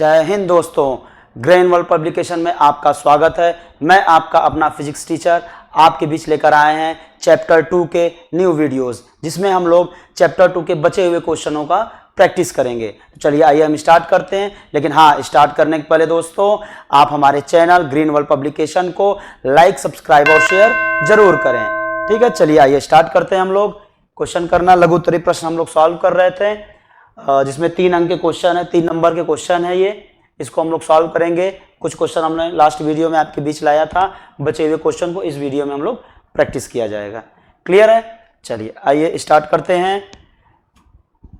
जय हिंद दोस्तों, grain world publication में आपका स्वागत है। मैं आपका अपना फिजिक्स टीचर आपके बीच लेकर आए हैं चैप्टर 2 के न्यू वीडियोस, जिसमें हम लोग चैप्टर 2 के बचे हुए क्वेश्चनों का प्रैक्टिस करेंगे। तो चलिए आइए हम स्टार्ट करते हैं। लेकिन हाँ, स्टार्ट करने के पहले दोस्तों आप हमारे चैनल ग्रीन वर्ल्ड पब्लिकेशन को लाइक, सब्सक्राइब और शेयर जरूर करें। ठीक है, चलिए आइए स्टार्ट करते हैं। हम लोग क्वेश्चन करना लघु उत्तरीय प्रश्न हम लोग सॉल्व कर रहे थे, जिसमें 3 अंक के क्वेश्चन है, 3 नंबर के क्वेश्चन है। ये इसको हम लोग सॉल्व करेंगे। कुछ क्वेश्चन हमने लास्ट वीडियो में आपके बीच लाया था, बचे हुए क्वेश्चन को इस वीडियो में हम लोग प्रैक्टिस किया जाएगा। क्लियर है? चलिए आइए स्टार्ट करते हैं।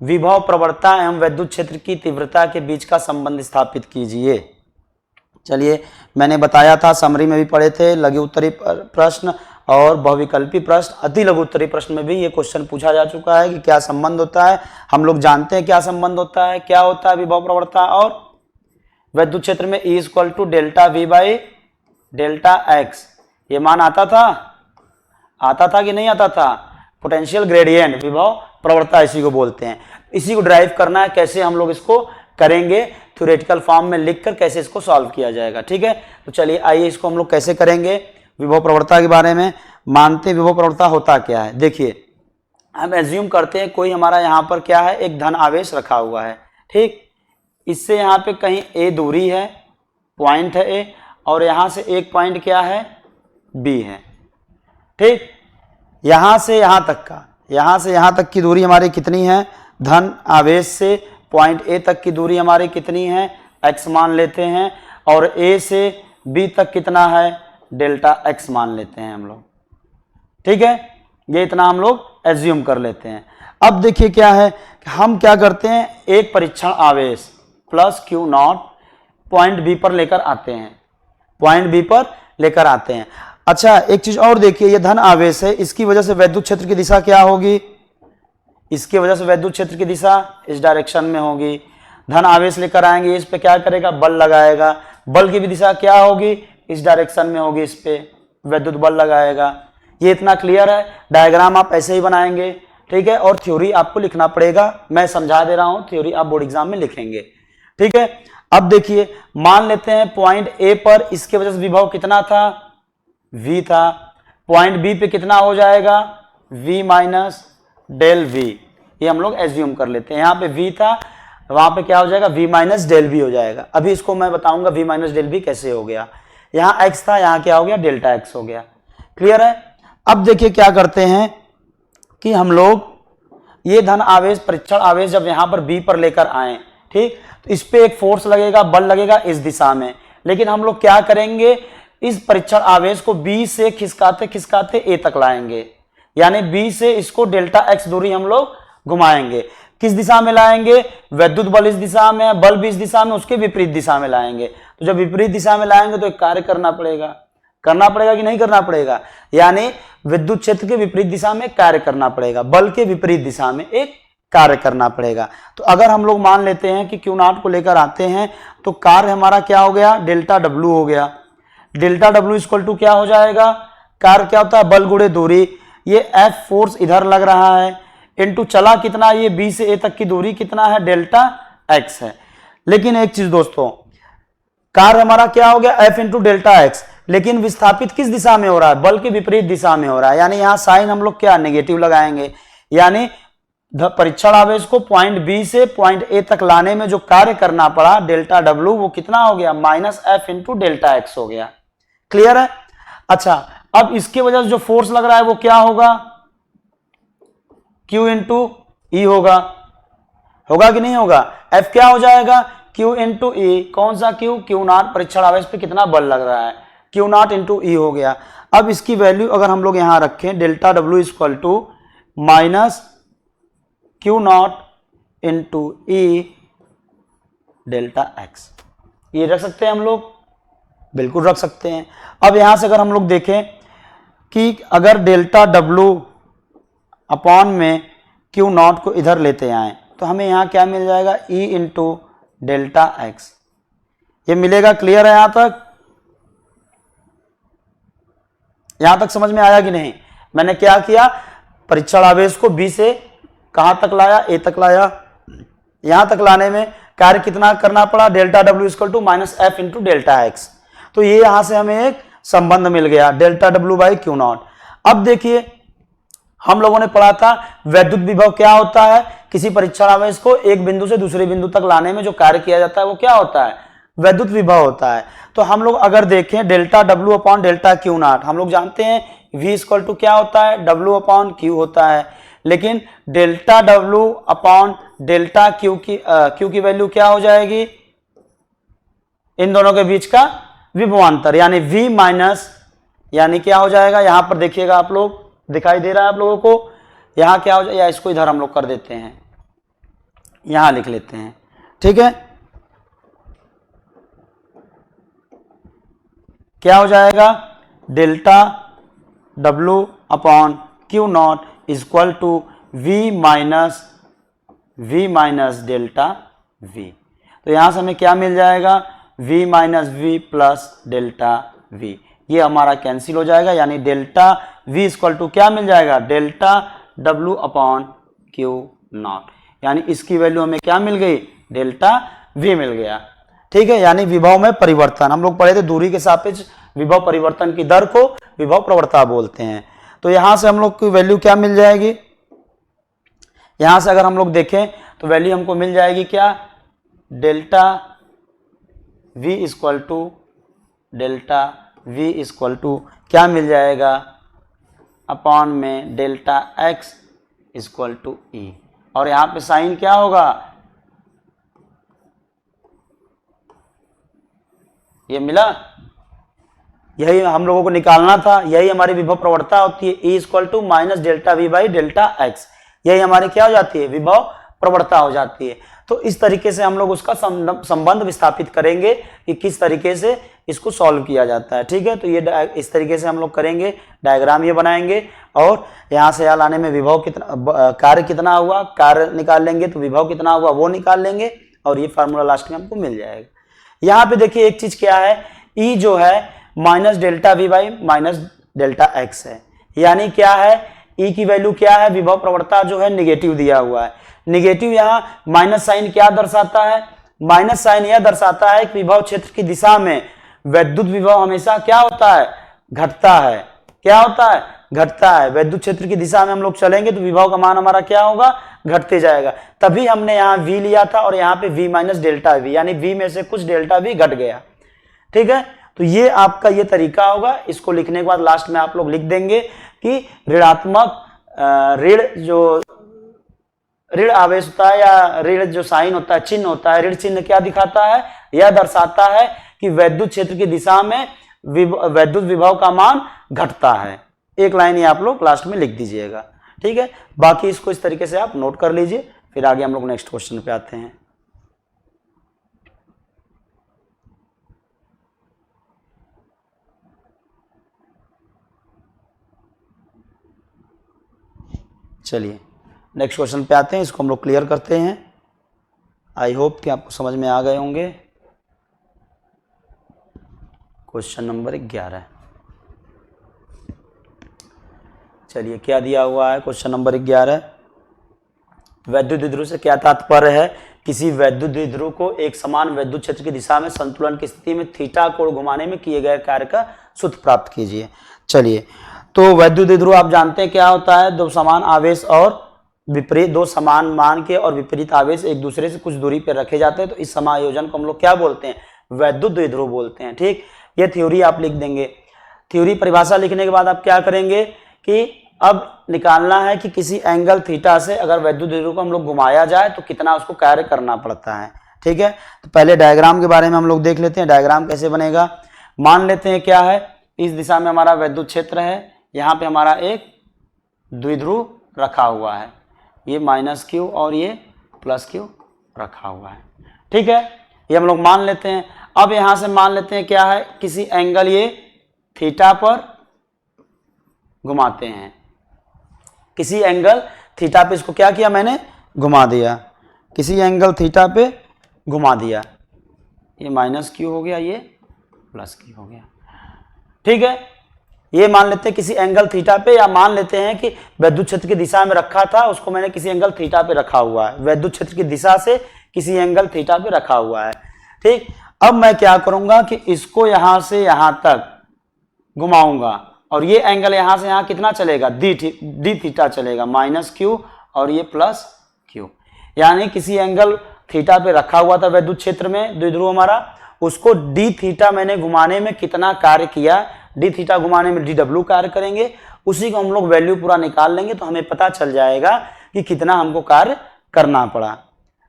विभव प्रवणता एवं विद्युत क्षेत्र की तीव्रता के बीच का संबंध स्थापित कीजिए। चलिए, मैंने बताया था, समरी में भी पढ़े थे, लघु उत्तरीय प्रश्न और बहुविकल्पी प्रश्न, अति लघु उत्तरीय प्रश्न में भी ये क्वेश्चन पूछा जा चुका है कि क्या संबंध होता है। हम लोग जानते हैं क्या संबंध होता है, क्या होता है विभव प्रवणता और विद्युत क्षेत्र में E = delta V by delta x. ये मान आता था कि नहीं आता था? पोटेंशियल ग्रेडियंट, विभव प्रवणता इसी को बोलते हैं। इसी को ड्राइव करना है। कैसे हम लोग इसको करेंगे, थ्योरेटिकल फॉर्म में लिखकर कैसे इसको सॉल्व किया जाएगा। ठीक है, तो चलिए आइए इसको हम लोग कैसे करेंगे। विभव प्रवणता के बारे में मानते हैं। विभव प्रवणता होता क्या है, देखिए हम एज्यूम करते हैं कोई हमारा यहाँ पर क्या है, एक धन आवेश रखा हुआ है। ठीक, इससे यहाँ पे कहीं A दूरी है, पॉइंट है A, और यहाँ से एक पॉइंट क्या है, B है। ठीक, यहाँ से यहाँ तक की दूरी हमारी कितनी है, धन आवेश से पॉइंट A तक की दूरी हमारी कितनी है, x मान लेते हैं, और A से B तक कितना है, डेल्टा x मान लेते हैं हम लोग। ठीक है, ये इतना हम लोग एज्यूम कर लेते हैं। अब देखिए क्या है, हम क्या करते हैं, एक परीक्षण आवेश प्लस Q0 पॉइंट B पर लेकर आते हैं। अच्छा, एक चीज और देखिए, ये धन आवेश है, इसकी वजह से विद्युत क्षेत्र की दिशा क्या होगी, इसकी वजह से विद्युत क्षेत्र की दिशा इस डायरेक्शन में होगी। धन आवेश लेकर आएंगे, इस पे क्या करेगा, बल लगाएगा, बल की भी दिशा क्या होगी, इस डायरेक्शन में होगी, इस पे विद्युत बल लगाएगा। ये इतना क्लियर है। डायग्राम आप ऐसे ही बनाएंगे। ठीक है, और थ्योरी आपको लिखना पड़ेगा, मैं समझा दे रहा हूं, थ्योरी आप बोर्ड एग्जाम में लिखेंगे। ठीक है, अब देखिए मान लेते हैं पॉइंट A पर इसके वजह से विभव कितना था, V था। पॉइंट B पे कितना हो जाएगा, V माइनस डेल V। ये हम लोग एज्यूम कर लेते हैं। यहाँ पे V था, वहां पे क्या हो जाएगा, V माइनस डेल V हो जाएगा। अभी इसको मैं बताऊंगा V माइनस डेल V कैसे हो गया। यहाँ x था, यहाँ क्या हो गया, डेल्टा x हो गया। क्लियर है? अब देखिए क्या करते हैं कि हम लोग ये धन आवेश, परीक्षण आवेश जब यहाँ पर B पर लेकर आए, ठीक, तो इस पे एक फोर्स लगेगा, बल लगेगा इस दिशा में। लेकिन हम लोग क्या करेंगे, इस परीक्षण आवेश को B से खिसकाते खिसकाते A तक लाएंगे, यानी B से इसको डेल्टा x दूरी हम लोग घुमाएंगे। किस दिशा में लाएंगे, विद्युत बल इस दिशा में है, बल भी इस दिशा में, उसके विपरीत दिशा में लाएंगे। तो जब विपरीत दिशा में लाएंगे तो एक कार्य करना पड़ेगा कि नहीं करना पड़ेगा, यानी विद्युत क्षेत्र के विपरीत दिशा में कार्य करना पड़ेगा, बल के विपरीत दिशा में एक कार्य करना पड़ेगा। तो अगर हम लोग मान लेते हैं कि Q0 को लेकर आते हैं, तो कार्य हमारा क्या हो गया, डेल्टा W हो गया। डेल्टा W = क्या हो जाएगा, कार्य क्या होता है, बल गुणे दूरी। ये F फोर्स इधर लग रहा है, इनटू चला कितना, ये B से A तक की दूरी कितना है, डेल्टा x है। लेकिन एक चीज दोस्तों, कार्य हमारा क्या हो गया, F × डेल्टा x, लेकिन विस्थापित किस दिशा में हो रहा है, बल के विपरीत दिशा में हो रहा है। यानी यहाँ साइन हम लोग क्या, नेगेटिव लगाएंगे। यानी परीक्षण आवेश को पॉइंट B से पॉइंट A तक लाने में जो कार्य करना पड़ा, डेल्टा W, वो कितना हो गया, -F × डेल्टा x हो गया। क्लियर है? अच्छा, अब इसके वजह से जो फोर्स लग रहा है वो क्या होगा, Q × E होगा कि नहीं होगा। F क्या हो जाएगा, Q × E। कौन सा Q, Q0 परीक्षण आवेश पे कितना बल लग रहा है, Q0 × E हो गया। अब इसकी वैल्यू अगर हम लोग यहां रखें, delta W = -Q0 × E delta x। ये रख सकते हैं हम लोग, बिल्कुल रख सकते हैं। अब यहां से अगर हम लोग देखें कि अगर डेल्टा W अपॉन में Q0 को इधर लेते आए, तो हमें यहाँ क्या मिल जाएगा, E × डेल्टा x। ये मिलेगा। क्लियर है? यहां तक समझ में आया कि नहीं? मैंने क्या किया, परीक्षण आवेश को B से कहां तक लाया, A तक लाया। यहां तक लाने में कार्य कितना करना पड़ा, delta W equal to minus F into delta X. तो ये यहां से हमें एक संबंध मिल गया, delta W by Q nought. अब देखिए हम लोगों ने पढ़ा था वैद्युत विभव क्या होता है, किसी परीक्षण आवेश को एक बिंदु से दूसरे बिंदु तक लाने में जो कार्य किया जाता है वो क्या होता है, वैद्युत विभव होता है। तो हम लोग अगर देखें delta W upon delta Q not, हम लोग जानते हैं v इक्वल टू क्या होता है, डब्ल्यू अपॉन क्यू होता है, लेकिन delta W upon delta Q की वैल्यू क्या हो जाएगी, इन दोनों के बीच का विभवांतर यानी v माइनस, यानी क्या हो जाएगा, यहां पर देखिएगा आप लोग, दिखाई दे रहा है आप लोगों को, यहां क्या हो जाएगा, या इसको इधर हम लोग कर देते हैं, यहां लिख लेते हैं, ठीक है। क्या हो जाएगा, delta W upon Q nought equal to v minus delta v। तो यहां से हमें क्या मिल जाएगा, v minus v plus delta v, ये हमारा कैंसिल हो जाएगा, यानी डेल्टा v इक्वल टू क्या मिल जाएगा, delta w upon Q not, यानी इसकी वैल्यू हमें क्या मिल गई, डेल्टा v मिल गया, ठीक है। यानी विभव में परिवर्तन, हम लोग पढ़े थे दूरी के सापेक्ष विभव परिवर्तन की दर को विभव प्रवणता बोलते हैं। तो यहां से हम लोग की वैल्यू क्या मिल जाएगी, यहां से अगर हम लोग देखें तो वैल्यू हमको मिल जाएगी क्या, delta v equal to delta v equal to क्या मिल जाएगा, अपॉन में delta x equal to e, और यहां पे साइन क्या होगा, ये मिला, यही हम लोगों को निकालना था, यही हमारी विभव प्रवणता होती है, E equal to minus delta V by delta X, यही हमारी क्या हो जाती है, विभव प्रवणता हो जाती है। तो इस तरीके से हम लोग उसका संबंध विस्थापित करेंगे कि किस तरीके से इसको सॉल्व किया जाता है, ठीक है। तो ये इस तरीके से हम लोग करेंगे, डायग्राम ये बनाएंगे और यहाँ से यहाँ लाने में विभव कितना, कार्य कितना हुआ, कार्य निकाल लेंगे, तो विभव कितना हुआ वो निकाल लेंगे, और ये फार्मूला लास्ट में हमको मिल जाएगा। यहाँ पे देखिए एक चीज क्या है, E जो है minus delta V by minus delta x है, यानी क्या है, E की वैल्यू क्या है, विभव प्रवणता जो है निगेटिव दिया हुआ है, निगेटिव यहाँ माइनस साइन क्या दर्शाता है, माइनस साइन यह दर्शाता है कि विभव क्षेत्र की दिशा में वैद्युत विभव हमेशा क्या होता है, घटता है, क्या होता है, घटता है। वैद्युत क्षेत्र की दिशा में हम लोग चलेंगे तो विभव का मान हमारा क्या होगा, घटते जाएगा, तभी हमने यहाँ v लिया था और यहाँ पे v माइनस डेल्टा वी, यानी v में से कुछ डेल्टा v घट गया, ठीक है। तो ये आपका ये तरीका होगा, इसको लिखने के बाद लास्ट में आप लोग लिख देंगे कि ऋणात्मक ऋण आवेश होता है या ऋण जो साइन होता है, चिन्ह होता है, ऋण चिन्ह क्या दिखाता है, यह दर्शाता है कि वैद्युत क्षेत्र की दिशा में वैद्युत विभव का मान घटता है। एक लाइन ये आप लोग लास्ट में लिख दीजिएगा, ठीक है। बाकी इसको इस तरीके से आप नोट कर लीजिए, फिर आगे हम लोग नेक्स्ट क्वेश्चन पे आते हैं। चलिए नेक्स्ट क्वेश्चन पे आते हैं, इसको हम लोग क्लियर करते हैं। आई होप कि आपको समझ में आ गए होंगे। क्वेश्चन नंबर 11, चलिए क्या दिया हुआ है, क्वेश्चन नंबर 11, वैद्युत द्विध्रुव से क्या तात्पर्य है, किसी वैद्युत द्विध्रुव को एक समान वैद्युत क्षेत्र की दिशा में संतुलन की स्थिति में थीटा कोण घुमाने में किए गए कार्य का सूत्र प्राप्त कीजिए। चलिए, तो वैद्युत द्विध्रुव आप जानते हैं क्या होता है, दो समान आवेश और विपरीत, दो समान मान के और विपरीत आवेश एक दूसरे से कुछ दूरी पर रखे जाते हैं, तो इस समायोजन को हम लोग क्या बोलते हैं, वैद्युत द्विध्रुव बोलते हैं, ठीक। ये थ्योरी आप लिख देंगे। थ्योरी परिभाषा लिखने के बाद आप क्या करेंगे कि अब निकालना है कि किसी एंगल थीटा से अगर वैद्युत द्विध्रुव को हम लोग घुमाया जाए तो कितना उसको कार्य करना पड़ता है, ठीक है। तो पहले डायग्राम के बारे में हम लोग देख लेते हैं, डायग्राम कैसे बनेगा। मान लेते हैं क्या है, इस दिशा में हमारा वैद्युत क्षेत्र है, यहाँ पे हमारा एक द्विध्रुव रखा हुआ है, ये माइनस क्यू और ये प्लस क्यू रखा हुआ है, ठीक है। ये हम लोग मान लेते हैं। अब यहां से मान लेते हैं क्या है, किसी एंगल ये थीटा पर घुमाते हैं, किसी एंगल थीटा पे इसको क्या किया मैंने, घुमा दिया, किसी एंगल थीटा पे घुमा दिया, ये माइनस क्यू हो गया, ये प्लस क्यू हो गया, ठीक है। ये मान लेते हैं किसी एंगल थीटा पे, या मान लेते हैं कि वैद्युत क्षेत्र की दिशा में रखा था, उसको मैंने किसी एंगल थीटा पे रखा हुआ है, वैद्युत क्षेत्र की दिशा से किसी एंगल थीटा पे रखा हुआ है। ठीक, अब मैं क्या करूंगा कि इसको यहां से यहां तक घुमाऊंगा और ये एंगल यहां से यहां कितना चलेगा, डी थीटा चलेगा, माइनस क्यू और ये प्लस क्यू। यानी किसी एंगल थीटा पे रखा हुआ था वैद्युत क्षेत्र में द्विध्रुव हमारा, उसको डी थीटा मैंने घुमाने में कितना कार्य किया, डी थीटा घुमाने में डी डब्ल्यू कार्य करेंगे, उसी को हम लोग वैल्यू पूरा निकाल लेंगे तो हमें पता चल जाएगा कि कितना हमको कार्य करना पड़ा।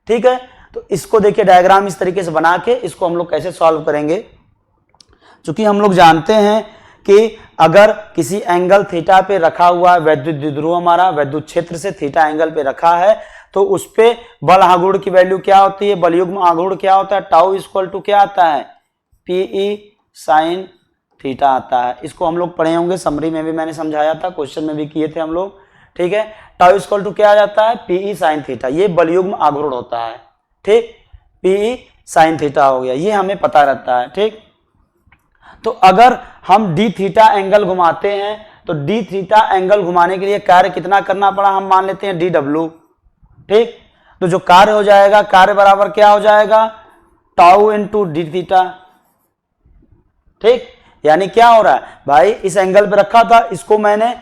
ठीक है, तो इसको देखिए डायग्राम इस तरीके से बना के इसको हम लोग कैसे सॉल्व करेंगे। चूंकि हम लोग जानते हैं कि अगर किसी एंगल थीटा पे रखा हुआ वैद्युत द्विध्रुव हमारा वैद्युत क्षेत्र से थीटा एंगल पे रखा है तो उस पे बल आघूर्ण की वैल्यू क्या होती है, बल युग्म आघूर्ण क्या होता है, टाउ इक्वल टू क्या आता है, पीई साइन थीटा आता है। इसको हम लोग पढ़े होंगे, समरी में भी मैंने समझाया था, क्वेश्चन में भी किए थे हम लोग। ठीक है, टाउ इक्वल टू क्या आ जाता है, पीई साइन थीटा, ये बल युग्म आघूर्ण होता है। ठीक, पीई साइन थीटा हो गया, ये हमें पता रहता है। ठीक, तो अगर हम डी थीटा एंगल घुमाते हैं तो डी थीटा एंगल घुमाने के लिए कार्य कितना करना पड़ा, हम मान लेते हैं डी डब्ल्यू। ठीक, तो जो कार्य हो जाएगा, कार्य बराबर क्या हो जाएगा, टाउ इंटू डी थीटा। ठीक, यानी क्या हो रहा है भाई, इस एंगल पे रखा था, इसको मैंने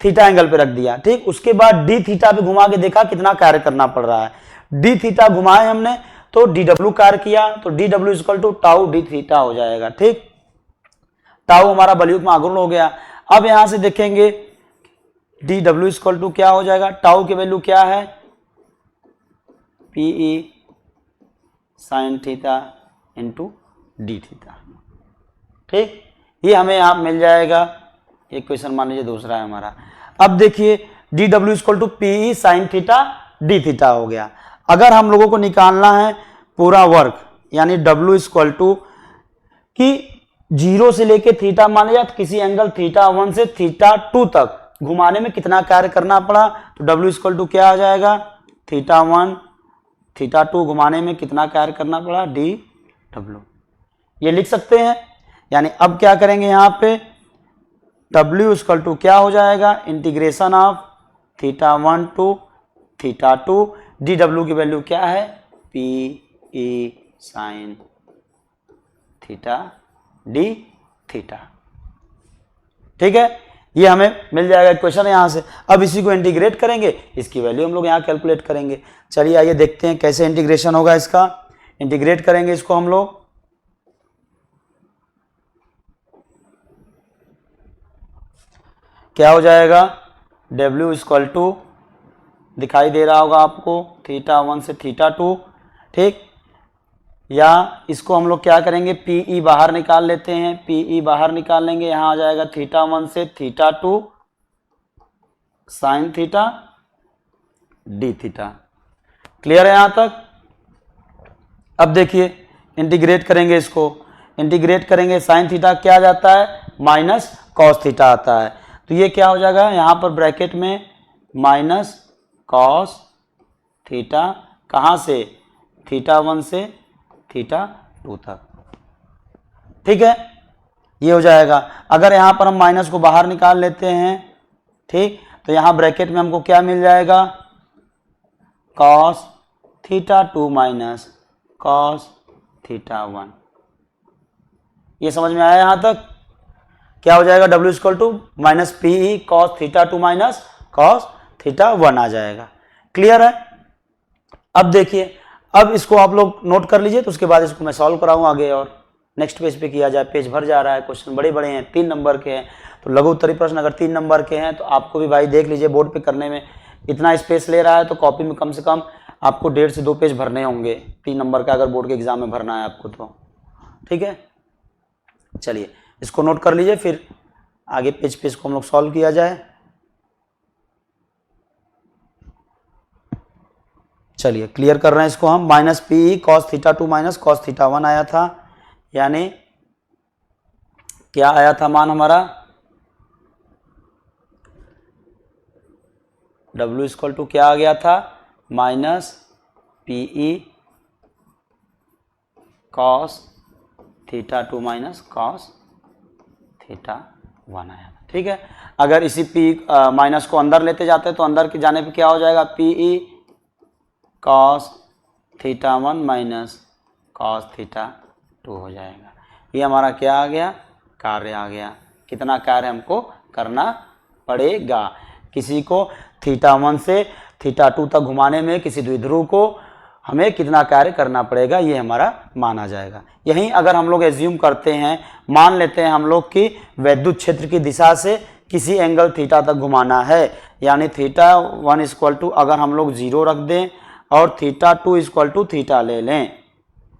थीटा एंगल पे रख दिया। ठीक, उसके बाद डी थीटा पे घुमा के देखा कितना कार्य करना पड़ रहा है, डी थीटा घुमाए हमने तो डी डब्ल्यू कार्य किया, तो D W equal to tau D theta हो जाएगा। ठीक, टाउ हमारा बल युग्म आघूर्ण हो गया। अब यहां से देखेंगे डी डब्ल्यू इक्वल टू क्या हो जाएगा, टाउ की वैल्यू क्या है, P E sine theta into D theta. ठीक, ये हमें यहां मिल जाएगा। एक क्वेश्चन मान लीजिए दूसरा है हमारा। अब देखिए D W equal to P E sine theta D theta हो गया। अगर हम लोगों को निकालना है पूरा वर्क, यानी डब्ल्यू इक्वल टू कि 0 से लेके थीटा मान लिया, तो किसी एंगल थीटा 1 से थीटा 2 तक घुमाने में कितना कार्य करना पड़ा, तो डब्ल्यू इक्वल टू क्या आ जाएगा, थीटा 1 थीटा 2 घुमाने में कितना कार्य करना पड़ा, डी डब्ल्यू। ये लिख सकते हैं। यानी अब क्या करेंगे, यहाँ पे डब्ल्यू इक्वल टू क्या हो जाएगा, integration of theta 1 to theta 2, D W की वैल्यू क्या है, P E sine theta D theta. ठीक है, ये हमें मिल जाएगा क्वेश्चन यहां से। अब इसी को इंटीग्रेट करेंगे, इसकी वैल्यू हम लोग यहां कैलकुलेट करेंगे। चलिए आइए देखते हैं कैसे इंटीग्रेशन होगा इसका। इंटीग्रेट करेंगे इसको हम लोग, क्या हो जाएगा, डब्ल्यू इक्वल टू दिखाई दे रहा होगा आपको, थीटा 1 से थीटा 2। ठीक, या इसको हम लोग क्या करेंगे, पीई बाहर निकाल लेते हैं, पीई बाहर निकाल लेंगे, यहां आ जाएगा थीटा 1 से theta 2 sign theta D theta. Clear है यहां तक। अब देखिए इंटीग्रेट करेंगे इसको, इंटीग्रेट करेंगे साइन थीटा क्या आ जाता है, माइनस कॉस थीटा आता है। तो ये क्या हो जाएगा, यहां पर ब्रैकेट में माइनस कॉस थीटा, कहां से, थीटा 1 से थीटा 2 तक। ठीक है, ये हो जाएगा। अगर यहां पर हम माइनस को बाहर निकाल लेते हैं, ठीक, तो यहां ब्रैकेट में हमको क्या मिल जाएगा, cos theta 2 minus cos theta 1। ये समझ में आया यहां तक। क्या हो जाएगा, W equal to minus P E cos theta 2 minus cos theta 1 आ जाएगा। क्लियर है। अब देखिए, अब इसको आप लोग नोट कर लीजिए, तो उसके बाद इसको मैं सॉल्व कराऊं आगे और नेक्स्ट पेज पे किया जाए। पेज भर जा रहा है, क्वेश्चन बड़े बड़े हैं, 3 नंबर के हैं। तो लघु उत्तरीय प्रश्न अगर 3 नंबर के हैं तो आपको भी भाई देख लीजिए, बोर्ड पे करने में इतना स्पेस ले रहा है तो कॉपी में कम से कम आपको 1.5 से 2 पेज भरने होंगे 3 नंबर का, अगर बोर्ड के एग्जाम में भरना है आपको तो। ठीक है, चलिए इसको नोट कर लीजिए, फिर आगे पेज पे इसको हम लोग सॉल्व किया जाए। चलिए क्लियर कर रहे हैं इसको हम। Minus P cos theta 2 minus cos theta 1 आया था, यानी क्या आया था मान हमारा, W इक्वल टू क्या आ गया था, minus P E cos theta 2 minus cos theta 1 आया। ठीक है, अगर इसी पी माइनस को अंदर लेते जाते तो अंदर के जाने पे क्या हो जाएगा, P E cos theta 1 minus cos theta 2 हो जाएगा। ये हमारा क्या आ गया, कार्य आ गया। कितना कार्य हमको करना पड़ेगा, किसी को थीटा 1 से थीटा 2 तक घुमाने में किसी द्विध्रुव को हमें कितना कार्य करना पड़ेगा, ये हमारा माना जाएगा। यहीं अगर हम लोग एज्यूम करते हैं, मान लेते हैं हम लोग कि वैद्युत क्षेत्र की दिशा से किसी एंगल थीटा तक घुमाना है, यानी थीटा 1 इक्वल टू अगर हम लोग 0 रख दें और थीटा 2 इक्वल टू थीटा ले लें,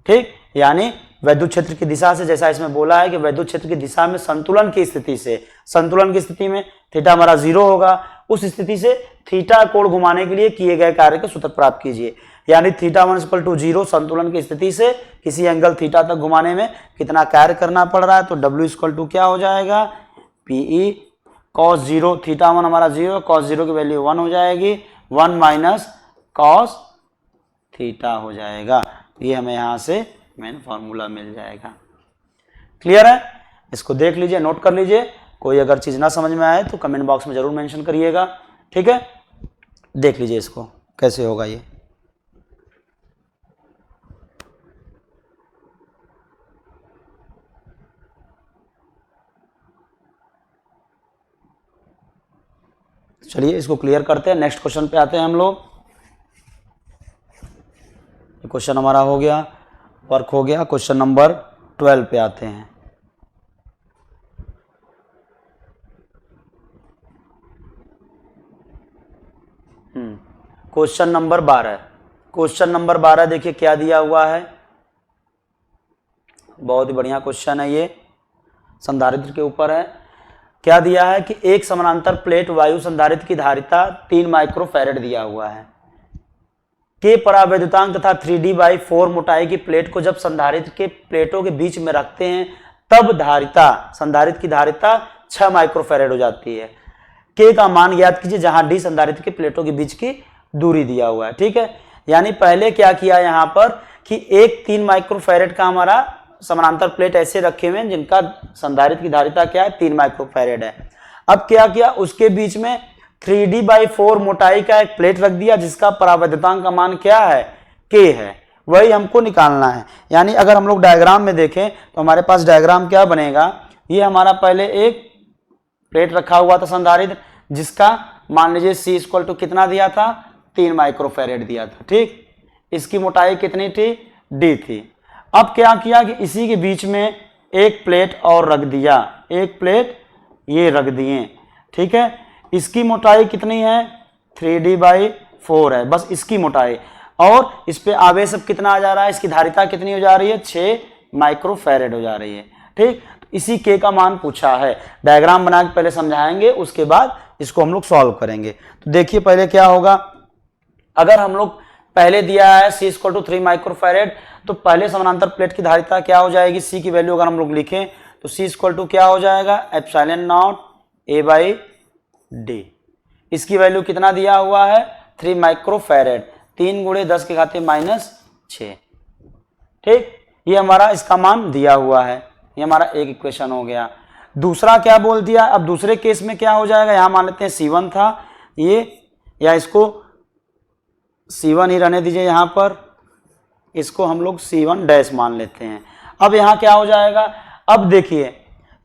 ठीक, यानी वैद्युत क्षेत्र की दिशा से, जैसा इसमें बोला है कि वैद्युत क्षेत्र की दिशा में संतुलन की स्थिति से, संतुलन की स्थिति में थीटा हमारा 0 होगा, उस स्थिति से थीटा कोण घुमाने के लिए किए गए कार्य के सूत्र प्राप्त कीजिए। यानी थीटा 1 इक्वल टू 0 संतुलन की स्थिति से किसी एंगल थीटा तक घुमाने में कितना कार्य करना पड़ रहा है, तो W इक्वल टू क्या हो जाएगा, PE cos 0, थीटा 1 हमारा 0, cos 0 की वैल्यू 1 हो जाएगी, 1 माइनस cos थीटा हो जाएगा। ये हमें यहाँ से मेन फॉर्मूला मिल जाएगा। क्लियर है, इसको देख लीजिए, नोट कर लीजिए। कोई अगर चीज़ ना समझ में आए तो कमेंट बॉक्स में जरूर मेंशन करिएगा, ठीक है। देख लीजिए इसको कैसे होगा ये। चलिए इसको क्लियर करते हैं, नेक्स्ट क्वेश्चन पे आते हैं हम लोग। क्वेश्चन हमारा हो गया, वर्क हो गया। क्वेश्चन नंबर 12 पे आते हैं। क्वेश्चन नंबर 12, क्वेश्चन नंबर 12 देखिए क्या दिया हुआ है, बहुत ही बढ़िया क्वेश्चन है ये, संधारित्र के ऊपर है। क्या दिया है कि एक समानांतर प्लेट वायु संधारित्र की धारिता 3 माइक्रोफैरेड दिया हुआ है, के परावैद्युतांक तथा 3D/4 मोटाई की प्लेट को जब संधारित्र के प्लेटों के बीच में रखते हैं तब धारिता, संधारित्र की धारिता 6 माइक्रोफैरेड हो जाती है। के का मान ज्ञात कीजिए जहां डी संधारित्र के प्लेटों के बीच की दूरी दिया हुआ है, ठीक है। यानी पहले क्या किया यहां पर कि एक 3 माइक्रोफैरेड का हमारा समानांतर प्लेट ऐसे रखे हुए हैं जिनका संधारित्र की धारिता क्या है, 3 माइक्रोफैरेड है। अब क्या किया, उसके बीच में 3D/4 मोटाई का एक प्लेट रख दिया जिसका परावैद्युतांक का मान क्या है, के है, वही हमको निकालना है। यानी अगर हम लोग डायग्राम में देखें तो हमारे पास डायग्राम क्या बनेगा, ये हमारा पहले एक प्लेट रखा हुआ था संधारित्र जिसका मान लीजिए C इक्वल टू कितना दिया था, 3 माइक्रोफैरेड दिया था, ठीक। इसकी मोटाई कितनी थी, D थी। अब क्या किया कि इसी के बीच में एक प्लेट और रख दिया, एक प्लेट ये रख दिए, ठीक है। इसकी मोटाई कितनी है, 3D/4 है, बस इसकी मोटाई, और इस पे आवेश अब कितना आ जा रहा है, इसकी धारिता कितनी हो जा रही है, 6 माइक्रोफैरेड हो जा रही है, ठीक। तो इसी के का मान पूछा है। डायग्राम बना के पहले समझाएंगे, उसके बाद इसको हम लोग सॉल्व करेंगे। तो देखिए पहले क्या होगा, अगर हम लोग पहले दिया है C इक्वल टू 3 माइक्रोफैरेड, तो पहले समानांतर प्लेट की धारिता क्या हो जाएगी, C की वैल्यू अगर हम लोग लिखें तो C इक्वल टू क्या हो जाएगा, एप्सिलॉन नॉट A/D। इसकी वैल्यू कितना दिया हुआ है, 3 माइक्रोफैरेड, 3 गुणे 10 के घाते -6, ठीक। ये हमारा इसका मान दिया हुआ है, ये हमारा एक इक्वेशन हो गया। दूसरा क्या बोल दिया, अब दूसरे केस में क्या हो जाएगा, यहां मान लेते हैं C1 था ये, या इसको C1 ही रहने दीजिए, यहां पर इसको हम लोग C1 डैश मान लेते हैं। अब यहां क्या हो जाएगा, अब देखिए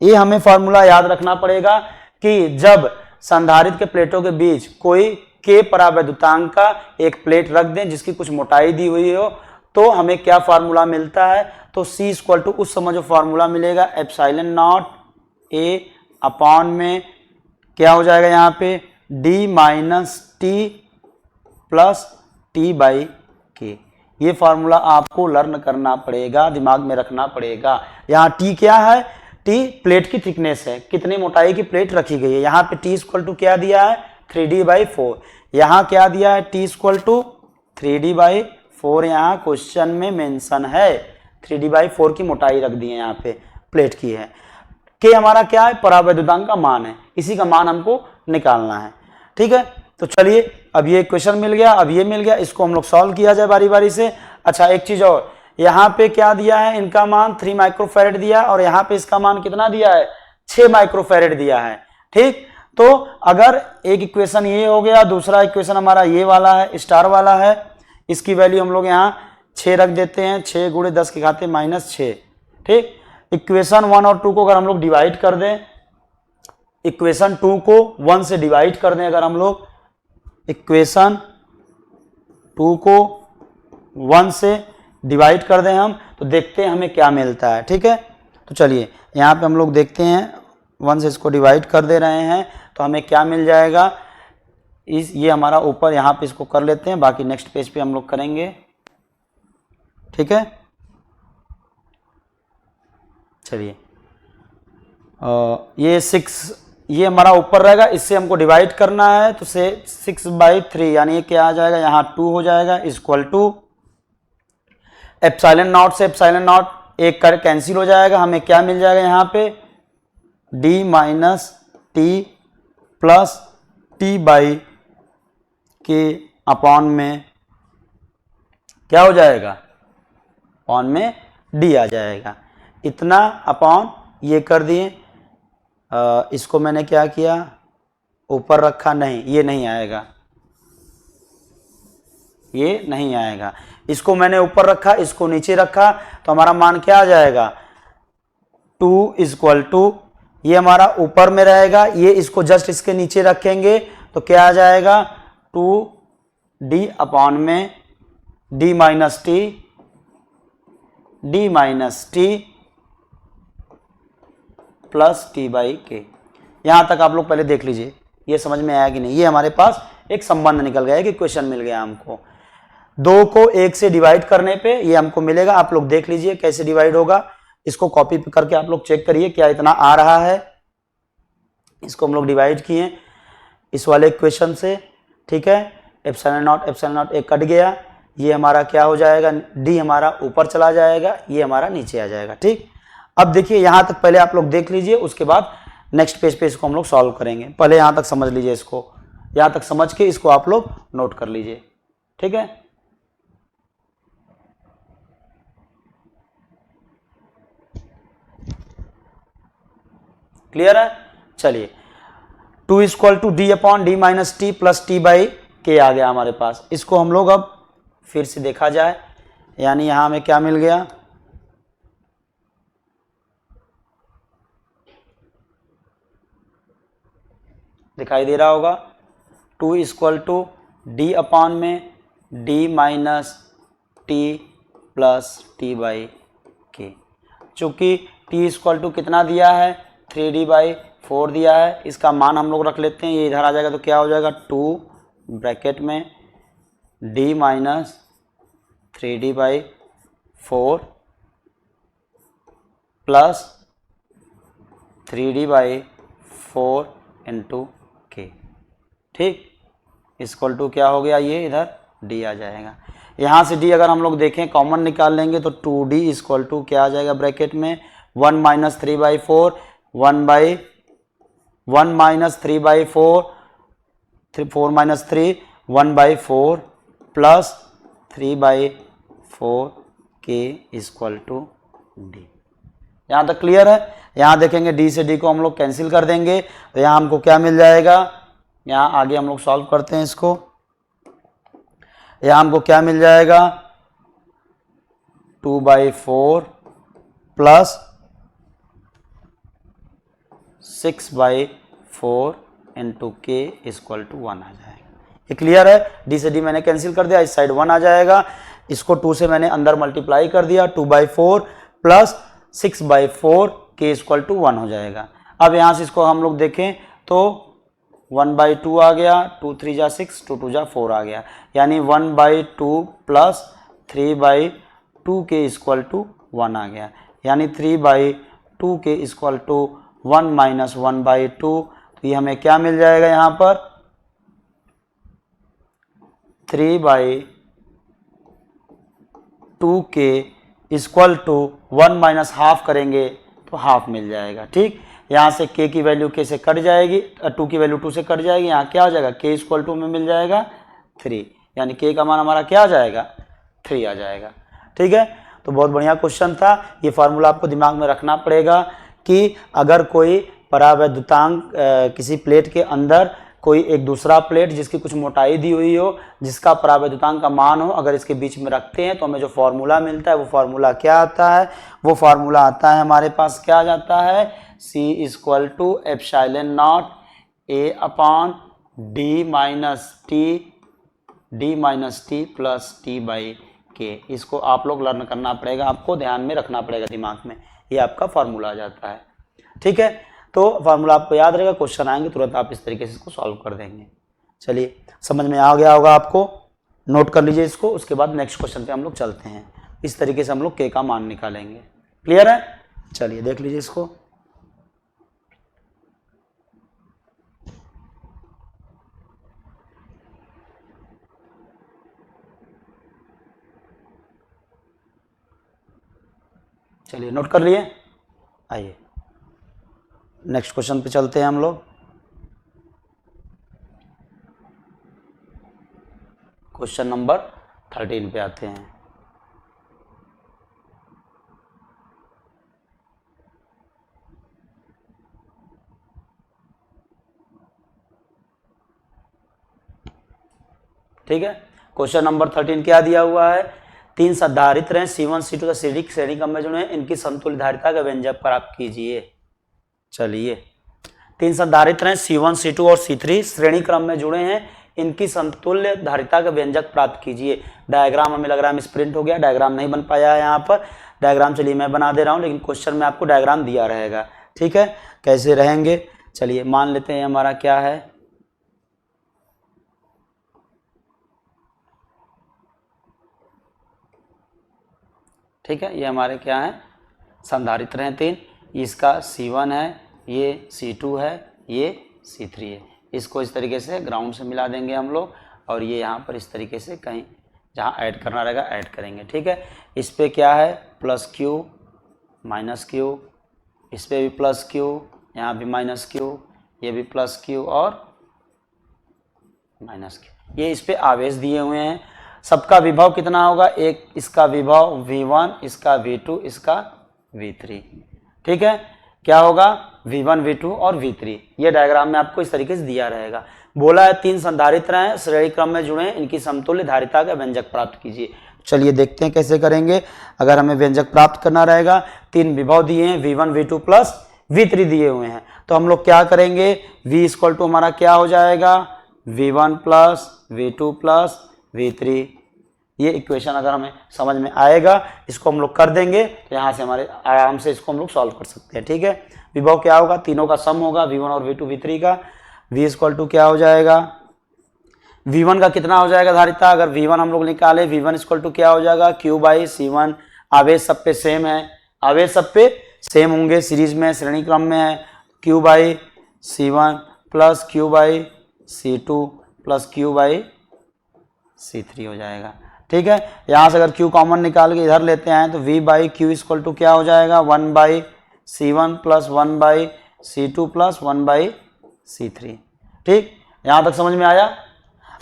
ये हमें फॉर्मूला याद रखना पड़ेगा कि जब संधारित्र के प्लेटों के बीच कोई के परावैद्युतांक का एक प्लेट रख दें जिसकी कुछ मोटाई दी हुई हो, तो हमें क्या फार्मूला मिलता है, तो C इक्वल टू उस समय जो फार्मूला मिलेगा एप्सिलॉन नॉट A अपॉन में क्या हो जाएगा यहाँ पे D minus T plus T/K। ये फार्मूला आपको लर्न करना पड़ेगा, दिमाग में रखना पड़ेगा। यहाँ T क्या है, T प्लेट की थिकनेस है, कितनी मोटाई की प्लेट रखी गई है। यहाँ पे T इक्वल टू क्या दिया है, 3D/4। यहाँ क्या दिया है, T इक्वल टू 3D/4, यहाँ क्वेश्चन में मेंशन है, 3D/4 की मोटाई रख दी है, यहाँ पे प्लेट की है। के हमारा क्या है, परावैद्युतांक का मान है, इसी का मान हमको निकालना है, ठीक है। तो चलिए अब ये क्वेश्चन मिल गया, अब ये मिल गया, इसको हम लोग सॉल्व किया जाए बारी बारी से। अच्छा एक चीज और, यहाँ पे क्या दिया है, इनका मान 3 माइक्रोफैरेड दिया और यहाँ पे इसका मान कितना दिया है, 6 माइक्रोफैरेड दिया है, ठीक। तो अगर एक इक्वेशन ये हो गया, दूसरा इक्वेशन हमारा ये वाला है, स्टार वाला है, इसकी वैल्यू हम लोग यहाँ 6 रख देते हैं, 6 गुणे 10 के घाते -6। ठीक, इक्वेशन 1 और 2 को अगर हम लोग डिवाइड कर दें, इक्वेशन 2 को 1 से डिवाइड कर दें, अगर हम लोग इक्वेशन 2 को 1 से डिवाइड कर दें हम, तो देखते हैं हमें क्या मिलता है। ठीक है, तो चलिए यहाँ पे हम लोग देखते हैं, 1 से इसको डिवाइड कर दे रहे हैं तो हमें क्या मिल जाएगा। ये हमारा ऊपर यहाँ पे इसको कर लेते हैं, बाकी नेक्स्ट पेज पे हम लोग करेंगे। ठीक है, चलिए ये 6 ये हमारा ऊपर रहेगा, इससे हमको डिवाइड करना है, तो से 6/3 यानी ये क्या आ जाएगा, यहाँ 2 हो जाएगा, इक्वल टू एप्सिलॉन नॉट से एप्सिलॉन नॉट एक कर कैंसिल हो जाएगा, हमें क्या मिल जाएगा यहाँ पे d minus T plus T by के अपॉन में क्या हो जाएगा, अपॉन में d आ जाएगा। इतना अपॉन ये कर दिए, इसको मैंने क्या किया, ऊपर रखा, नहीं ये नहीं आएगा, ये नहीं आएगा। इसको मैंने ऊपर रखा, इसको नीचे रखा, तो हमारा मान क्या आ जाएगा, 2 इक्वल टू, ये हमारा ऊपर में रहेगा, ये इसको जस्ट इसके नीचे रखेंगे तो क्या आ जाएगा, 2d अपॉन में d minus T plus T by के। यहां तक आप लोग पहले देख लीजिए, ये समझ में आया कि नहीं। ये हमारे पास एक संबंध निकल गया है कि क्वेश्चन मिल गया हमको। 2 को 1 से डिवाइड करने पे ये हमको मिलेगा, आप लोग देख लीजिए कैसे डिवाइड होगा, इसको कॉपी करके आप लोग चेक करिए क्या इतना आ रहा है। इसको हम लोग डिवाइड किए इस वाले क्वेश्चन से। ठीक है, एप्सिलॉन नॉट एक कट गया, ये हमारा क्या हो जाएगा, डी हमारा ऊपर चला जाएगा, ये हमारा नीचे आ जाएगा। ठीक, अब देखिए यहां तक पहले आप लोग देख लीजिए, उसके बाद नेक्स्ट पेज पे इसको हम लोग सॉल्व करेंगे। पहले यहां तक समझ लीजिए, इसको यहां तक समझ के इसको आप लोग नोट कर लीजिए। ठीक है, क्लियर है। चलिए 2 equal to D upon D minus T plus T by K आ गया हमारे पास। इसको हम लोग अब फिर से देखा जाए, यानी यहां हमें क्या मिल गया, दिखाई दे रहा होगा, 2 इक्वल टू डी अपॉन में D minus T plus T by के। चूंकि टी इक्वल टू कितना दिया है, 3d/4 दिया है, इसका मान हम लोग रख लेते हैं, ये इधर आ जाएगा तो क्या हो जाएगा, 2 ब्रैकेट में d minus 3d/4 plus 3d/4 into के। ठीक, इक्वल टू क्या हो गया, ये इधर d आ जाएगा। यहाँ से d अगर हम लोग देखें कॉमन निकाल लेंगे तो 2d इक्वल टू क्या आ जाएगा, ब्रैकेट में 1 माइनस 3/4 1 माइनस 3/4 4 माइनस 3 1/4 प्लस 3/4 के इक्वल टू डी। यहाँ तक क्लियर है। यहाँ देखेंगे डी से डी को हम लोग कैंसिल कर देंगे, तो यहाँ हमको क्या मिल जाएगा, यहाँ आगे हम लोग सॉल्व करते हैं इसको। यहाँ हमको क्या मिल जाएगा, 2/4 प्लस 6/4 इंटू के इक्वल टू 1 आ जाएगा। ये क्लियर है। डी से डी मैंने कैंसिल कर दिया, इस साइड 1 आ जाएगा, इसको 2 से मैंने अंदर मल्टीप्लाई कर दिया, 2/4 प्लस 6/4 के इक्वल टू 1 हो जाएगा। अब यहाँ से इसको हम लोग देखें तो 1/2 आ गया, 2 3 जा 6 2 2 जा 4 आ गया, यानी 1/2 प्लस 3/2 के इक्वल टू 1 आ गया, यानी 3/2 के इक्वल टू 1 माइनस 1/2। तो ये हमें क्या मिल जाएगा, यहाँ पर 3/2 के इक्वल टू 1 माइनस हाफ करेंगे तो हाफ मिल जाएगा। ठीक, यहाँ से k की वैल्यू k से कट जाएगी, 2 की वैल्यू 2 से कट जाएगी, यहाँ क्या आ जाएगा, k इक्वल टू में मिल जाएगा 3, यानी k का मान हमारा क्या आ जाएगा, 3 आ जाएगा। ठीक है, तो बहुत बढ़िया क्वेश्चन था। ये फार्मूला आपको दिमाग में रखना पड़ेगा कि अगर कोई परावैद्युतांक किसी प्लेट के अंदर कोई एक दूसरा प्लेट जिसकी कुछ मोटाई दी हुई हो, जिसका परावैद्युतांक का मान हो, अगर इसके बीच में रखते हैं तो हमें जो फॉर्मूला मिलता है वो फॉर्मूला क्या आता है, वो फॉर्मूला आता है हमारे पास क्या जाता है, C equal to epsilon nought A upon D minus T plus T by K. इसको आप लोग लर्न करना पड़ेगा, आपको ध्यान में रखना पड़ेगा दिमाग में, ये आपका फॉर्मूला आ जाता है। ठीक है, तो फार्मूला आपको याद रहेगा, क्वेश्चन आएंगे तुरंत आप इस तरीके से इसको सॉल्व कर देंगे। चलिए, समझ में आ गया होगा आपको, नोट कर लीजिए इसको, उसके बाद नेक्स्ट क्वेश्चन पे हम लोग चलते हैं। इस तरीके से हम लोग के का मान निकालेंगे। क्लियर है? चलिए देख लीजिए इसको। चलिए नोट कर लिए, आइए नेक्स्ट क्वेश्चन पे चलते हैं हम लोग। क्वेश्चन नंबर 13 पे आते हैं। ठीक है, क्वेश्चन नंबर 13 क्या दिया हुआ है, तीन संधारित्र हैं C1 C2 तथा CD श्रेणी क्रम में जो है इनकी समतुल्य धारिता का व्यंजक प्राप्त कीजिए। चलिए, तीन संधारित्र हैं C1 C2 और C3 श्रेणी क्रम में जुड़े हैं, इनकी समतुल्य धारिता का व्यंजक प्राप्त कीजिए। डायग्राम हमें लग रहा है मिसप्रिंट हो गया, डायग्राम नहीं बन पाया है यहाँ पर। डायग्राम चलिए मैं बना दे रहा हूँ, लेकिन क्वेश्चन में आपको डायग्राम दिया रहेगा। ठीक है, कैसे रहेंगे, चलिए मान लेते हैं हमारा क्या है, ठीक है, ये हमारे क्या है, संधारित्र हैं तीन, इसका C1 है, ये C2 है, ये C3 है। इसको इस तरीके से ग्राउंड से मिला देंगे हम लोग, और ये यहाँ पर इस तरीके से कहीं जहाँ ऐड करना रहेगा ऐड करेंगे। ठीक है, इस पे क्या है प्लस Q माइनस Q, इस पे भी प्लस Q, यहाँ भी माइनस Q, ये भी प्लस Q और माइनस Q। ये इस पे आवेश दिए हुए हैं। सबका विभव कितना होगा, एक इसका विभव V1, इसका V2, इसका V3। ठीक है, क्या होगा V1 V2 और V3। ये डायग्राम में आपको इस तरीके से दिया रहेगा। बोला है तीन संधारित्र हैं श्रेणी क्रम में जुड़े हैं, इनकी समतुल्य धारिता का व्यंजक प्राप्त कीजिए। चलिए देखते हैं कैसे करेंगे। अगर हमें व्यंजक प्राप्त करना रहेगा, तीन विभव दिए हैं V1 V2 प्लस V3 दिए हुए हैं, तो हम लोग क्या करेंगे, V इक्वल टू हमारा क्या हो जाएगा, V1 plus V2 plus V3। ये इक्वेशन अगर हमें समझ में आएगा, इसको हम लोग कर देंगे तो यहाँ से हमारे आराम से इसको हम लोग सॉल्व कर सकते हैं। ठीक है, विभव क्या होगा, तीनों का सम होगा V1 और V2 V3 का। V इक्वल टू क्या हो जाएगा, V1 का कितना हो जाएगा धारिता, अगर V1 हम लोग निकाले, V1 इक्वल टू क्या हो जाएगा Q बाई C1। आवेश सब पे सेम है, आवेश सब पे सेम होंगे, सीरीज में श्रेणी क्रम में है, Q by C1 plus Q by C2 plus Q by C3 हो जाएगा। ठीक है, यहाँ से अगर Q कॉमन निकाल के इधर लेते हैं तो V by Q equal to क्या हो जाएगा, 1 by C1 plus 1 by C2 plus 1 by C3। ठीक, यहाँ तक समझ में आया।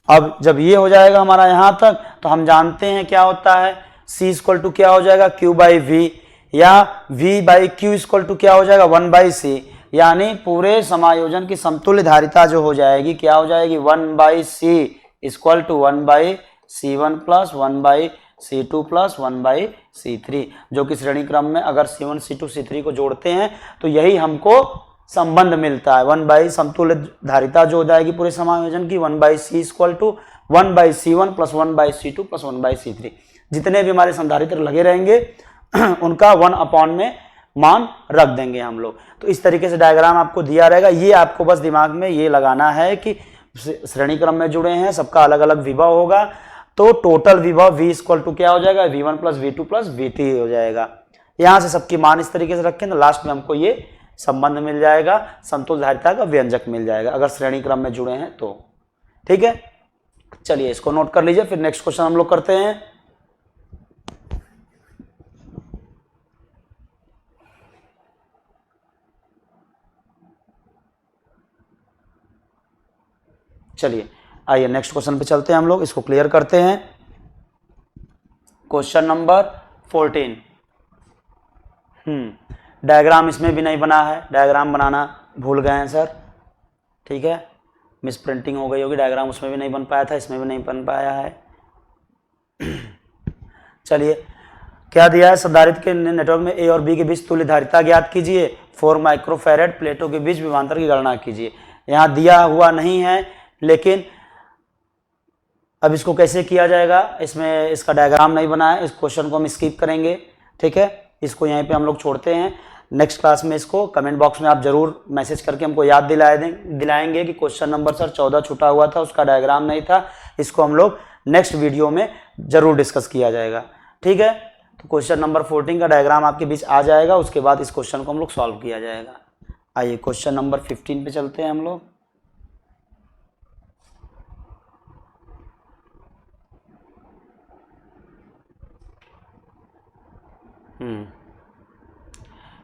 अब जब ये हो जाएगा हमारा यहाँ तक, तो हम जानते हैं क्या होता है, C इक्वल टू क्या हो जाएगा Q बाई V, या V by Q equal to क्या हो जाएगा 1 बाई C, यानी पूरे समायोजन की समतुल्य धारिता जो हो जाएगी क्या हो जाएगी 1 by C equal to 1 by C1 plus 1 by C2 plus 1 by C3, जो कि श्रेणी क्रम में अगर C1 C2 C3 को जोड़ते हैं तो यही हमको संबंध मिलता है। 1 बाई समतुल्य धारिता जो हो जाएगी पूरे समायोजन की 1 by C equal to 1 by C1 plus 1 by C2 plus 1 by C3। जितने भी हमारे संधारित्र लगे रहेंगे उनका 1 अपॉन में मान रख देंगे हम लोग। तो इस तरीके से डायग्राम आपको दिया रहेगा, ये आपको बस दिमाग में ये लगाना है कि श्रेणी क्रम में जुड़े हैं, सबका अलग अलग विभव होगा, तो टोटल विभव V इक्वल टू क्या हो जाएगा, V1 plus V2 plus V3 हो जाएगा। यहाँ से सबकी मान इस तरीके से रखें तो लास्ट में हमको ये संबंध मिल जाएगा, समतुल्य धारिता का व्यंजक मिल जाएगा अगर श्रेणी क्रम में जुड़े हैं तो। ठीक है, चलिए इसको नोट कर लीजिए, फिर नेक्स्ट क्वेश्चन हम लोग करते हैं। चलिए आइए नेक्स्ट क्वेश्चन पे चलते हैं हम लोग, इसको क्लियर करते हैं। Question number 14। डायग्राम इसमें भी नहीं बना है, डायग्राम बनाना भूल गए हैं सर। ठीक है, मिस प्रिंटिंग हो गई होगी, डायग्राम उसमें भी नहीं बन पाया था, इसमें भी नहीं बन पाया है। चलिए क्या दिया है, संधारित्र के नेटवर्क में ए और बी के बीच तुल्य धारिता ज्ञात कीजिए, 4 माइक्रोफैरेड प्लेटों के बीच विभवांतर की गणना कीजिए। यहाँ दिया हुआ नहीं है, लेकिन अब इसको कैसे किया जाएगा, इसमें इसका डायग्राम नहीं बना है, इस क्वेश्चन को हम स्किप करेंगे, ठीक है, इसको यहीं पे हम लोग छोड़ते हैं। नेक्स्ट क्लास में इसको कमेंट बॉक्स में आप जरूर मैसेज करके हमको याद दिलाएंगे कि क्वेश्चन नंबर सर 14 छूटा हुआ था, उसका डायग्राम नहीं था, इसको हम लोग नेक्स्ट वीडियो में जरूर डिस्कस किया जाएगा, ठीक है। तो क्वेश्चन नंबर 14 का डायग्राम आपके बीच आ जाएगा, उसके बाद इस क्वेश्चन को हम लोग सॉल्व किया जाएगा। आइए क्वेश्चन नंबर 15 पे चलते हैं हम लोग।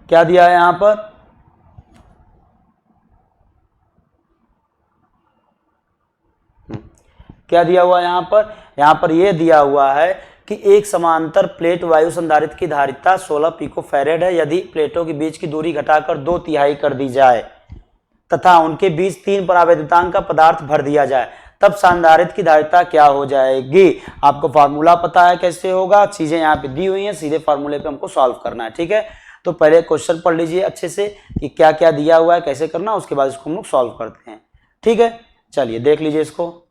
क्या दिया है यहां पर, क्या दिया हुआ यहां पर, यहां पर यह दिया हुआ है कि एक समांतर प्लेट वायु संधारित्र की धारिता 16 पिकोफैरेड है। यदि प्लेटों के बीच की दूरी घटाकर 2/3 कर दी जाए तथा उनके बीच 3 परावैद्युतांक का पदार्थ भर दिया जाए, तब संधारित्र की धारिता क्या हो जाएगी। आपको फार्मूला पता है कैसे होगा, चीजें यहाँ पे दी हुई हैं, सीधे फार्मूले पे हमको सॉल्व करना है, ठीक है। तो पहले क्वेश्चन पढ़ लीजिए अच्छे से कि क्या क्या दिया हुआ है, कैसे करना, उसके बाद इसको हम लोग सॉल्व करते हैं, ठीक है। चलिए देख लीजिए इसको।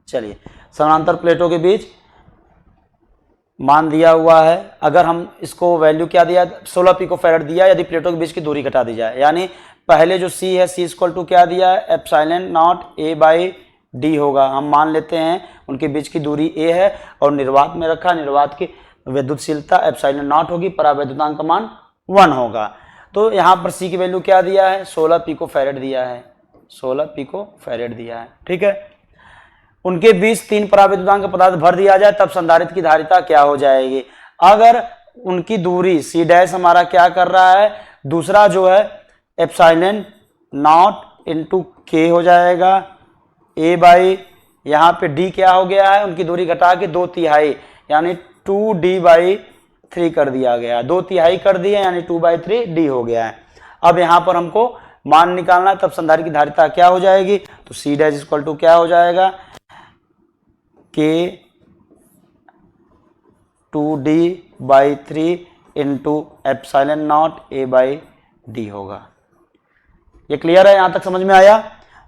चलिए समानांतर प्लेटों के बीच मान दिया हुआ है, अगर हम इसको वैल्यू क्या दिया, 16 पिकोफैरेड दिया, यदि प्लेटों के बीच की दूरी घटा दी जाए, यानी पहले जो C है, C इक्वल टू क्या दिया है, एप्सिलॉन नॉट A/D होगा। हम मान लेते हैं उनके बीच की दूरी A है और निर्वात में रखा, निर्वात की विद्युतशीलता एप्सिलॉन नॉट होगी, परावैद्युतांक का मान 1 होगा। तो यहाँ पर C की वैल्यू क्या दिया है, 16 पिकोफैरेड दिया है, 16 पिकोफैरेड दिया है, ठीक है। उनके बीच 3 परावैद्युतांक का पदार्थ भर दिया जाए, तब संधारित्र की धारिता क्या हो जाएगी। अगर उनकी दूरी C डैश हमारा क्या कर रहा है, दूसरा जो है एप्सिलॉन नॉट इंटू K हो जाएगा, A/, यहाँ पे D क्या हो गया है, उनकी दूरी घटा के 2/3 यानी 2D/3 कर दिया गया, 2/3 कर दिया यानी 2/3D हो गया है। अब यहाँ पर हमको मान निकालना है, तब संधारित्र की धारिता क्या हो जाएगी, तो C डैश इक्वल टू क्या हो जाएगा, K 2D/3 into epsilon not A/D होगा। ये क्लियर है, यहां तक समझ में आया।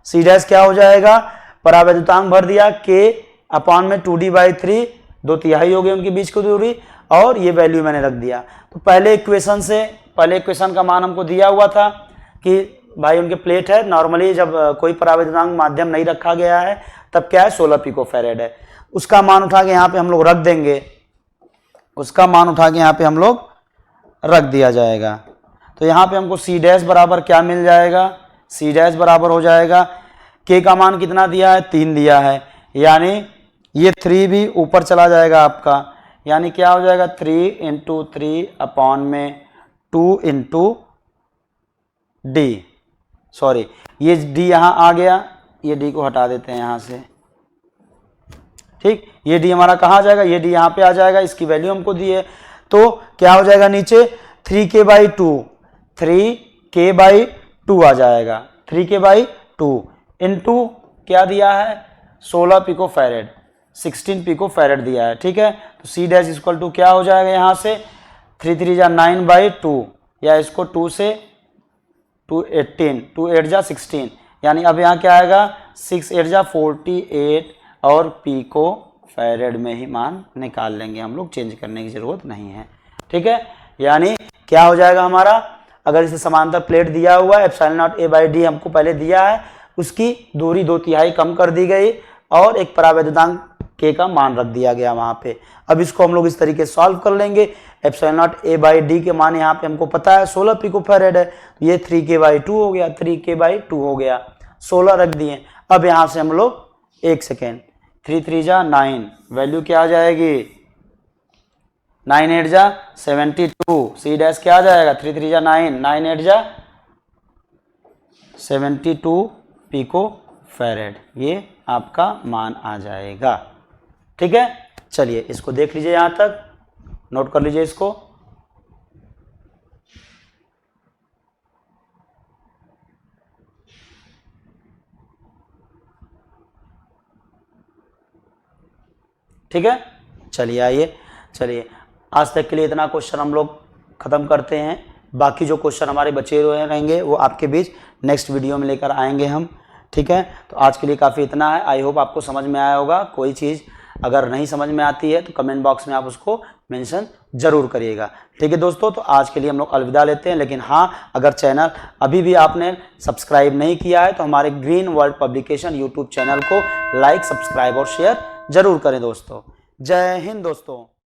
C डैश क्या हो जाएगा, परावैद्युतांक भर दिया K अपॉन में 2D/3, 2/3 हो गई उनके बीच की दूरी, और ये वैल्यू मैंने रख दिया। तो पहले इक्वेशन का मान हमको दिया हुआ था कि भाई उनके प्लेट है, नॉर्मली जब कोई परावैद्युतांक माध्यम नहीं रखा गया है तब क्या है, 16 पिकोफैरेड है। उसका मान उठा के यहाँ पे हम लोग रख देंगे, उसका मान उठा के यहाँ पे हम लोग रख दिया जाएगा। तो यहाँ पे हमको C डैश बराबर क्या मिल जाएगा, C डैश बराबर हो जाएगा, K का मान कितना दिया है, 3 दिया है, यानी ये 3 भी ऊपर चला जाएगा आपका, यानी क्या हो जाएगा, 3 इंटू 3 अपॉन में 2 इंटू D, सॉरी ये D यहाँ आ गया, ये D को हटा देते हैं यहाँ से, ठीक। ये D हमारा कहाँ आ जाएगा, ये D यहाँ पे आ जाएगा, इसकी वैल्यू हमको दी है। तो क्या हो जाएगा नीचे 3K/2, 3K/2 आ जाएगा, 3K/2 इंटू क्या दिया है, 16 पिकोफैरेड, 16 पिकोफैरेड दिया है, ठीक है। तो C डैश इक्वल टू क्या हो जाएगा, यहाँ से 3 3 जा 9/2, या इसको 2 से 2 18, 2 8 जा 16, यानी अब यहाँ क्या आएगा, 6 8 जा 48, और पिकोफैरेड में ही मान निकाल लेंगे हम लोग, चेंज करने की जरूरत नहीं है, ठीक है। यानी क्या हो जाएगा हमारा, अगर इसे समांतर प्लेट दिया हुआ है, एप्सिलॉन नॉट A/D हमको पहले दिया है, उसकी दूरी 2/3 कम कर दी गई और एक परावैद्युतांक K का मान रख दिया गया वहां पे। अब इसको हम लोग इस तरीके से सॉल्व कर लेंगे। एप्सिलॉन नॉट A/D के मान यहाँ पे हमको पता है 16 पिकोफैरेड है, ये 3K/2 हो गया, 3K/2 हो गया, 16 रख दिए। अब यहाँ से हम लोग 1 सेकेंड, 3 3 जा 9, वैल्यू क्या आ जाएगी, 9 8 जा 72, C डैश क्या आ जाएगा, 3 3 जा 9, 9 8 जा 72 पिकोफैरेड, ये आपका मान आ जाएगा, ठीक है। चलिए इसको देख लीजिए, यहां तक नोट कर लीजिए इसको। ठीक है, चलिए आज तक के लिए इतना क्वेश्चन हम लोग ख़त्म करते हैं। बाकी जो क्वेश्चन हमारे बचे हुए रहेंगे वो आपके बीच नेक्स्ट वीडियो में लेकर आएंगे हम, ठीक है। तो आज के लिए काफ़ी इतना है। आई होप आपको समझ में आया होगा। कोई चीज़ अगर नहीं समझ में आती है तो कमेंट बॉक्स में आप उसको मेंशन जरूर करिएगा, ठीक है दोस्तों। तो आज के लिए हम लोग अलविदा लेते हैं, लेकिन हाँ, अगर चैनल अभी भी आपने सब्सक्राइब नहीं किया है तो हमारे green world publication YouTube channel को लाइक, सब्सक्राइब और शेयर जरूर करें दोस्तों। जय हिंद दोस्तों।